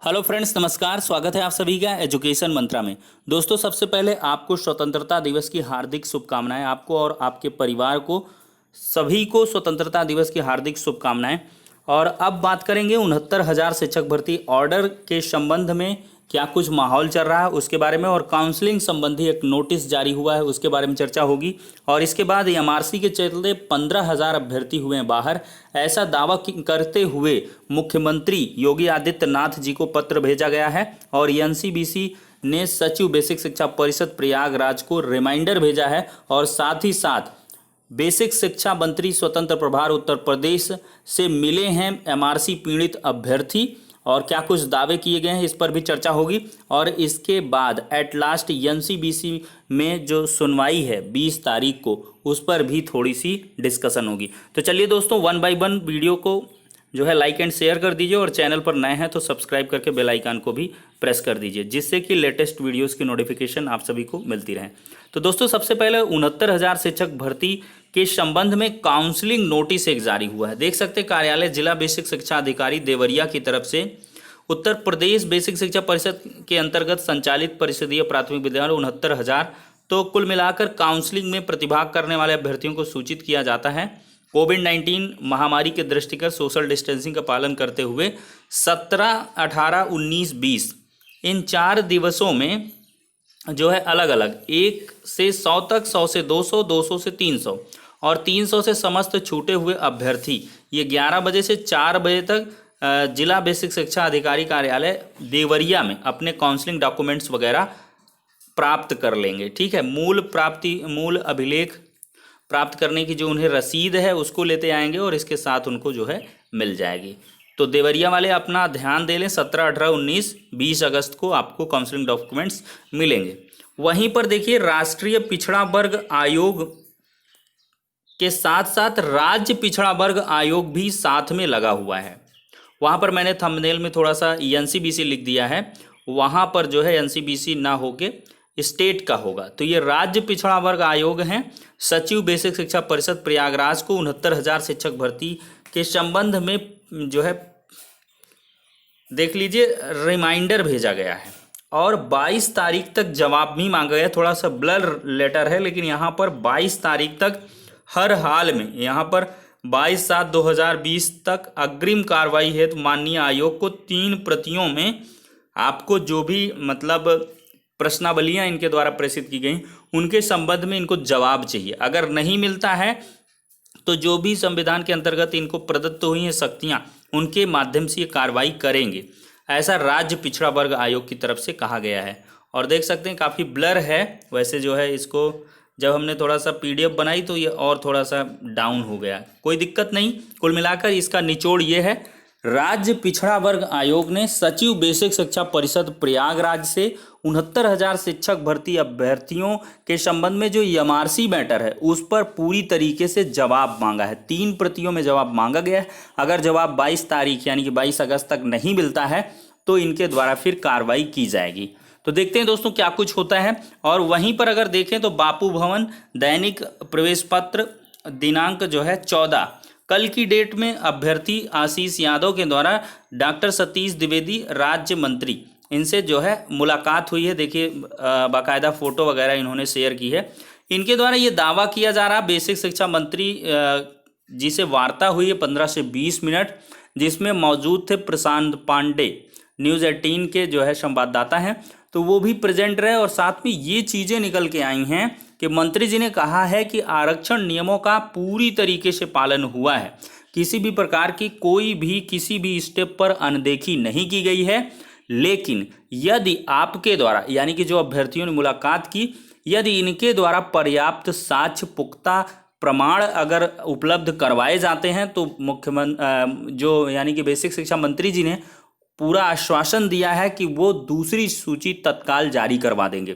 Hello friends, नमस्कार। स्वागत है आप सभी का एजुकेशन मंत्रा में। दोस्तों, सबसे पहले आपको स्वतंत्रता दिवस की हार्दिक शुभकामनाएं। आपको और आपके परिवार को सभी को स्वतंत्रता दिवस की हार्दिक शुभकामनाएं। और अब बात करेंगे 69,000 शिक्षक भर्ती ऑर्डर के संबंध में क्या कुछ माहौल चल रहा है उसके बारे में, और काउंसलिंग संबंधी एक नोटिस जारी हुआ है उसके बारे में चर्चा होगी। और इसके बाद एमआरसी के चलते 15,000 अभ्यर्थी हुए हैं बाहर, ऐसा दावा करते हुए मुख्यमंत्री योगी आदित्यनाथ जी को पत्र भेजा गया है। और एनसीबीसी ने सचिव बेसिक शिक्षा परिषद प्रयागराज को रिमाइंडर भेजा है। और साथ ही साथ बेसिक शिक्षा मंत्री स्वतंत्र प्रभार उत्तर प्रदेश से मिले हैं एमआरसी पीड़ित अभ्यर्थी, और क्या कुछ दावे किए गए हैं इस पर भी चर्चा होगी। और इसके बाद एट लास्ट एनसीबीसी में जो सुनवाई है 20 तारीख को, उस पर भी थोड़ी सी डिस्कशन होगी। तो चलिए दोस्तों, वन बाय वन वीडियो को जो है लाइक एंड शेयर कर दीजिए, और चैनल पर नए हैं तो सब्सक्राइब करके बेल आइकन को भी प्रेस कर दीजिए, जिससे कि लेटेस्ट वीडियोस की नोटिफिकेशन आप सभी को मिलती रहे। तो दोस्तों, सबसे पहले 69,000 शिक्षक भर्ती के संबंध में काउंसलिंग नोटिस एक जारी हुआ है। देख सकते हैं, कार्यालय जिला बेसिक शिक्षा अधिकारी देवरिया की तरफ से उत्तर प्रदेश बेसिक शिक्षा परिषद के अंतर्गत संचालित परिषदीय प्राथमिक विद्यालय 69,000, तो कुल मिलाकर काउंसलिंग में प्रतिभाग करने वाले अभ्यर्थियों को सूचित किया जाता है। कोविड-19 महामारी के दृष्टिगत सोशल डिस्टेंसिंग का पालन करते हुए 17, 18, 19, 20 इन 4 दिवसों में जो है अलग अलग 1 से 100 तक, 100 से 200, 200 से 300 और 300 से समस्त छूटे हुए अभ्यर्थी ये 11 बजे से 4 बजे तक जिला बेसिक शिक्षा अधिकारी कार्यालय देवरिया में अपने काउंसलिंग डॉक्यूमेंट्स वगैरह प्राप्त कर लेंगे। ठीक है, मूल अभिलेख प्राप्त करने की जो उन्हें रसीद है उसको लेते आएंगे, और इसके साथ उनको जो है मिल जाएगी। तो देवरिया वाले अपना ध्यान दे लें, 17, 18, 19, 20 अगस्त को आपको काउंसलिंग डॉक्यूमेंट्स मिलेंगे। वहीं पर देखिए, राष्ट्रीय पिछड़ा वर्ग आयोग के साथ साथ राज्य पिछड़ा वर्ग आयोग भी साथ में लगा हुआ है। वहाँ पर मैंने थंबनेल में थोड़ा सा एनसीबीसी लिख दिया है, वहाँ पर जो है एनसीबीसी ना होके स्टेट का होगा। तो ये राज्य पिछड़ा वर्ग आयोग हैं। सचिव बेसिक शिक्षा परिषद प्रयागराज को 69,000 शिक्षक भर्ती के संबंध में जो है देख लीजिए रिमाइंडर भेजा गया है, और 22 तारीख तक जवाब भी मांगा गया है। थोड़ा सा ब्लर लेटर है, लेकिन यहाँ पर 22 तारीख तक हर हाल में, यहाँ पर 22/7/2020 तक अग्रिम कार्रवाई हेतु माननीय आयोग को 3 प्रतियों में आपको जो भी मतलब प्रश्नावलियां इनके द्वारा प्रेषित की गई उनके संबंध में इनको जवाब चाहिए। अगर नहीं मिलता है तो जो भी संविधान के अंतर्गत इनको प्रदत्त हुई हैं शक्तियां, उनके माध्यम से ये कार्रवाई करेंगे, ऐसा राज्य पिछड़ा वर्ग आयोग की तरफ से कहा गया है। और देख सकते हैं काफ़ी ब्लर है, वैसे जो है इसको जब हमने थोड़ा सा पीडीएफ बनाई तो ये और थोड़ा सा डाउन हो गया, कोई दिक्कत नहीं। कुल मिलाकर इसका निचोड़ ये है, राज्य पिछड़ा वर्ग आयोग ने सचिव बेसिक शिक्षा परिषद प्रयागराज से 69,000 शिक्षक भर्ती अभ्यर्थियों के संबंध में जो एमआरसी मैटर है उस पर पूरी तरीके से जवाब मांगा है। 3 प्रतियों में जवाब मांगा गया है। अगर जवाब 22 तारीख यानी कि 22 अगस्त तक नहीं मिलता है तो इनके द्वारा फिर कार्रवाई की जाएगी। तो देखते हैं दोस्तों क्या कुछ होता है। और वहीं पर अगर देखें तो बापू भवन दैनिक प्रवेश पत्र दिनांक जो है 14 कल की डेट में अभ्यर्थी आशीष यादव के द्वारा डॉक्टर सतीश द्विवेदी राज्य मंत्री, इनसे जो है मुलाकात हुई है। देखिए बाकायदा फोटो वगैरह इन्होंने शेयर की है। इनके द्वारा ये दावा किया जा रहा, बेसिक शिक्षा मंत्री जी से वार्ता हुई है 15 से 20 मिनट, जिसमें मौजूद थे प्रशांत पांडे, न्यूज़ 18 के जो है संवाददाता हैं, तो वो भी प्रेजेंट रहे। और साथ में ये चीज़ें निकल के आई हैं कि मंत्री जी ने कहा है कि आरक्षण नियमों का पूरी तरीके से पालन हुआ है, किसी भी प्रकार की कोई भी किसी भी स्टेप पर अनदेखी नहीं की गई है। लेकिन यदि आपके द्वारा यानी कि जो अभ्यर्थियों ने मुलाकात की, यदि इनके द्वारा पर्याप्त साक्ष्य पुख्ता प्रमाण अगर उपलब्ध करवाए जाते हैं तो मुख्यमंत्री जो यानी कि बेसिक शिक्षा मंत्री जी ने पूरा आश्वासन दिया है कि वो दूसरी सूची तत्काल जारी करवा देंगे।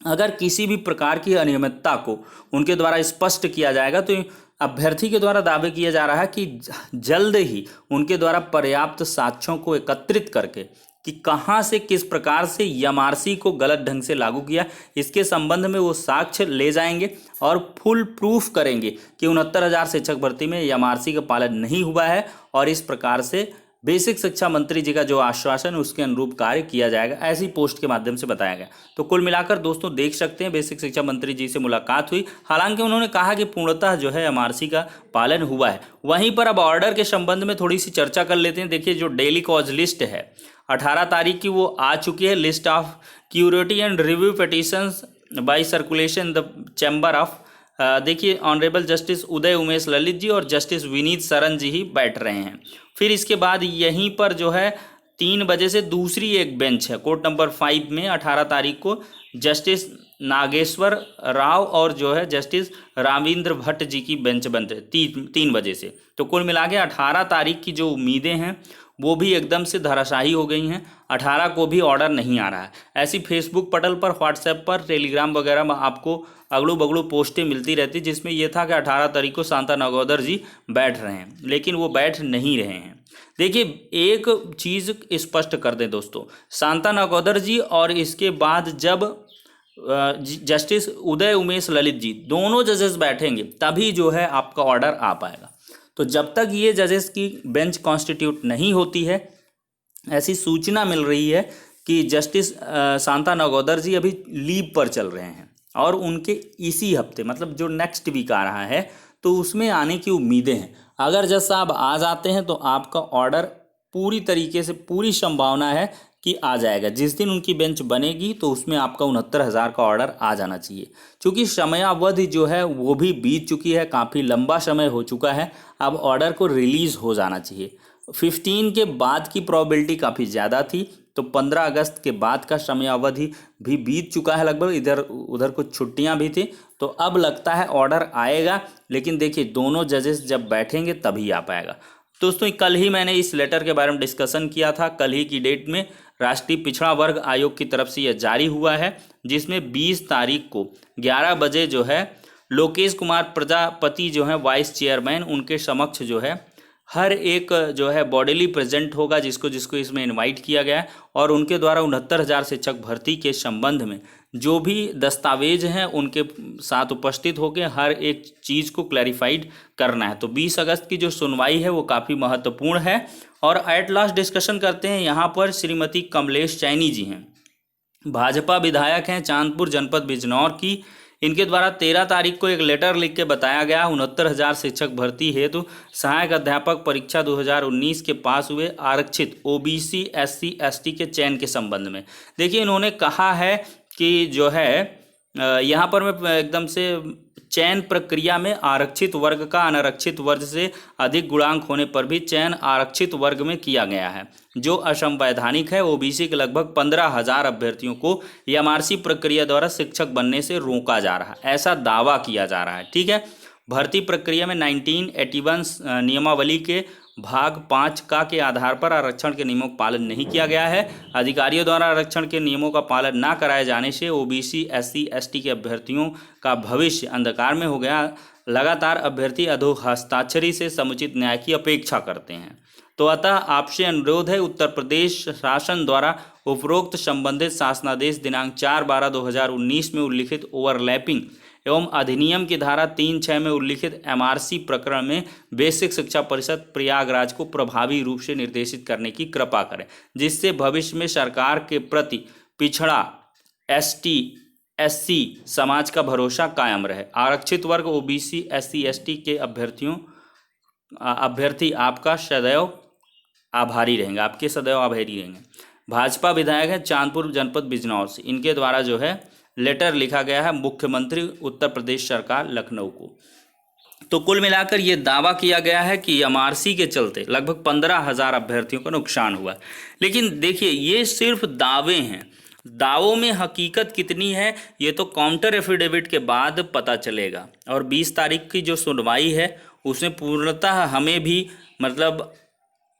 अगर किसी भी प्रकार की अनियमितता को उनके द्वारा स्पष्ट किया जाएगा तो अभ्यर्थी के द्वारा दावे किया जा रहा है कि जल्द ही उनके द्वारा पर्याप्त साक्ष्यों को एकत्रित करके कि कहां से किस प्रकार से एमआरसी को गलत ढंग से लागू किया, इसके संबंध में वो साक्ष्य ले जाएंगे और फुल प्रूफ करेंगे कि 69,000 शिक्षक भर्ती में एमआरसी का पालन नहीं हुआ है, और इस प्रकार से बेसिक शिक्षा मंत्री जी का जो आश्वासन है उसके अनुरूप कार्य किया जाएगा, ऐसी पोस्ट के माध्यम से बताया गया। तो कुल मिलाकर दोस्तों देख सकते हैं बेसिक शिक्षा मंत्री जी से मुलाकात हुई, हालांकि उन्होंने कहा कि पूर्णतः जो है एमआरसी का पालन हुआ है। वहीं पर अब ऑर्डर के संबंध में थोड़ी सी चर्चा कर लेते हैं। देखिए जो डेली कॉज लिस्ट है 18 तारीख की वो आ चुकी है, list of curative and review petitions by circulation the chamber of. देखिए ऑनरेबल जस्टिस उदय उमेश ललित जी और जस्टिस विनीत सरन जी ही बैठ रहे हैं। फिर इसके बाद यहीं पर जो है 3 बजे से दूसरी एक बेंच है कोर्ट नंबर 5 में 18 तारीख को जस्टिस नागेश्वर राव और जो है जस्टिस राविंद्र भट्ट जी की बेंच बनते 3 बजे से। तो कुल मिला के 18 तारीख की जो उम्मीदें हैं वो भी एकदम से धराशायी हो गई हैं। 18 को भी ऑर्डर नहीं आ रहा है। ऐसी फेसबुक पटल पर, व्हाट्सएप पर, टेलीग्राम वगैरह में आपको अगलू बगलू पोस्टें मिलती रहती, जिसमें यह था कि 18 तारीख को शांता नागौदर जी बैठ रहे हैं, लेकिन वो बैठ नहीं रहे हैं। देखिए एक चीज़ स्पष्ट कर दें दोस्तों, शांता नागौदर जी और इसके बाद जब जस्टिस उदय उमेश ललित जी दोनों जजेस बैठेंगे तभी जो है आपका ऑर्डर आ पाएगा। तो जब तक ये जजेस की बेंच कॉन्स्टिट्यूट नहीं होती है, ऐसी सूचना मिल रही है कि जस्टिस शांता नागौदर जी अभी लीव पर चल रहे हैं और उनके इसी हफ्ते मतलब जो नेक्स्ट वीक आ रहा है तो उसमें आने की उम्मीदें हैं। अगर जज साहब आ जाते हैं तो आपका ऑर्डर पूरी तरीके से, पूरी संभावना है कि आ जाएगा। जिस दिन उनकी बेंच बनेगी तो उसमें आपका 69,000 का ऑर्डर आ जाना चाहिए, क्योंकि समयावधि जो है वो भी बीत चुकी है, काफ़ी लंबा समय हो चुका है। अब ऑर्डर को रिलीज़ हो जाना चाहिए। 15 के बाद की प्रोबेबिलिटी काफ़ी ज़्यादा थी, तो 15 अगस्त के बाद का समयावधि भी बीत चुका है लगभग, इधर उधर कुछ छुट्टियां भी थी, तो अब लगता है ऑर्डर आएगा। लेकिन देखिए दोनों जजेस जब बैठेंगे तभी आ पाएगा। दोस्तों कल ही मैंने इस लेटर के बारे में डिस्कशन किया था। कल ही की डेट में राष्ट्रीय पिछड़ा वर्ग आयोग की तरफ से यह जारी हुआ है, जिसमें 20 तारीख को 11 बजे जो है लोकेश कुमार प्रजापति जो है वाइस चेयरमैन, उनके समक्ष जो है हर एक जो है बॉडीली प्रेजेंट होगा जिसको जिसको इसमें इनवाइट किया गया है, और उनके द्वारा 69,000 शिक्षक भर्ती के संबंध में जो भी दस्तावेज हैं उनके साथ उपस्थित होकर हर एक चीज़ को क्लैरिफाइड करना है। तो 20 अगस्त की जो सुनवाई है वो काफ़ी महत्वपूर्ण है। और एट लास्ट डिस्कशन करते हैं, यहाँ पर श्रीमती कमलेश चैनी जी हैं, भाजपा विधायक हैं, चांदपुर जनपद बिजनौर की। इनके द्वारा 13 तारीख को एक लेटर लिख के बताया गया 69,000 शिक्षक भर्ती हेतु सहायक अध्यापक परीक्षा 2019 के पास हुए आरक्षित ओबीसी एससी एसटी के चयन के संबंध में। देखिए इन्होंने कहा है कि जो है यहाँ पर मैं एकदम से चयन प्रक्रिया में आरक्षित वर्ग का अनारक्षित वर्ग से अधिक गुणांक होने पर भी चयन आरक्षित वर्ग में किया गया है, जो असंवैधानिक है। ओबीसी के लगभग 15,000 अभ्यर्थियों को एमआरसी प्रक्रिया द्वारा शिक्षक बनने से रोका जा रहा है, ऐसा दावा किया जा रहा है। ठीक है, भर्ती प्रक्रिया में 1981 नियमावली के भाग 5 का के आधार पर आरक्षण के नियमों का पालन नहीं किया गया है। अधिकारियों द्वारा आरक्षण के नियमों का पालन न कराए जाने से ओबीसी एससी एसटी के अभ्यर्थियों का भविष्य अंधकार में हो गया। लगातार अभ्यर्थी अधोहस्ताक्षरी से समुचित न्याय की अपेक्षा करते हैं। तो अतः आपसे अनुरोध है, उत्तर प्रदेश शासन द्वारा उपरोक्त संबंधित शासनादेश दिनांक 4/12/2019 में उल्लिखित ओवरलैपिंग एवं अधिनियम की धारा 3(6) में उल्लिखित एमआरसी प्रकरण में बेसिक शिक्षा परिषद प्रयागराज को प्रभावी रूप से निर्देशित करने की कृपा करें, जिससे भविष्य में सरकार के प्रति पिछड़ा एसटी एससी समाज का भरोसा कायम रहे। आरक्षित वर्ग ओबीसी एससी एसटी के अभ्यर्थी आपका सदैव आभारी रहेंगे, आपके सदैव आभारी रहेंगे। भाजपा विधायक है चांदपुर जनपद बिजनौर से, इनके द्वारा जो है लेटर लिखा गया है मुख्यमंत्री उत्तर प्रदेश सरकार लखनऊ को। तो कुल मिलाकर ये दावा किया गया है कि एमआरसी के चलते लगभग 15,000 अभ्यर्थियों को नुकसान हुआ। लेकिन देखिए ये सिर्फ दावे हैं, दावों में हकीकत कितनी है ये तो काउंटर एफिडेविट के बाद पता चलेगा। और 20 तारीख की जो सुनवाई है उसमें पूर्णतः हमें भी मतलब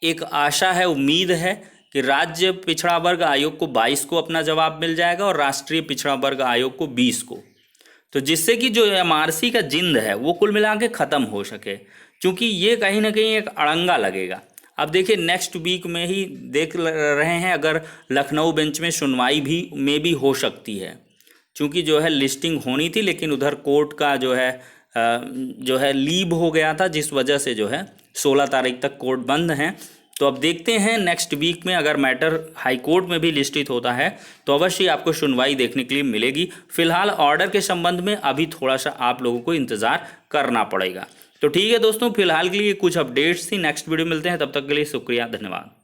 एक आशा है, उम्मीद है कि राज्य पिछड़ा वर्ग आयोग को 22 को अपना जवाब मिल जाएगा और राष्ट्रीय पिछड़ा वर्ग आयोग को 20 को, तो जिससे कि जो एमआरसी का जिंद है वो कुल मिला के ख़त्म हो सके, क्योंकि ये कहीं ना कहीं एक अड़ंगा लगेगा। अब देखिए नेक्स्ट वीक में ही देख रहे हैं, अगर लखनऊ बेंच में सुनवाई भी हो सकती है, क्योंकि जो है लिस्टिंग होनी थी लेकिन उधर कोर्ट का जो है लीव हो गया था, जिस वजह से जो है 16 तारीख तक कोर्ट बंद हैं। तो अब देखते हैं नेक्स्ट वीक में अगर मैटर हाई कोर्ट में भी लिस्टित होता है तो अवश्य आपको सुनवाई देखने के लिए मिलेगी। फिलहाल ऑर्डर के संबंध में अभी थोड़ा सा आप लोगों को इंतजार करना पड़ेगा। तो ठीक है दोस्तों, फिलहाल के लिए कुछ अपडेट्स थी, नेक्स्ट वीडियो मिलते हैं, तब तक के लिए शुक्रिया, धन्यवाद।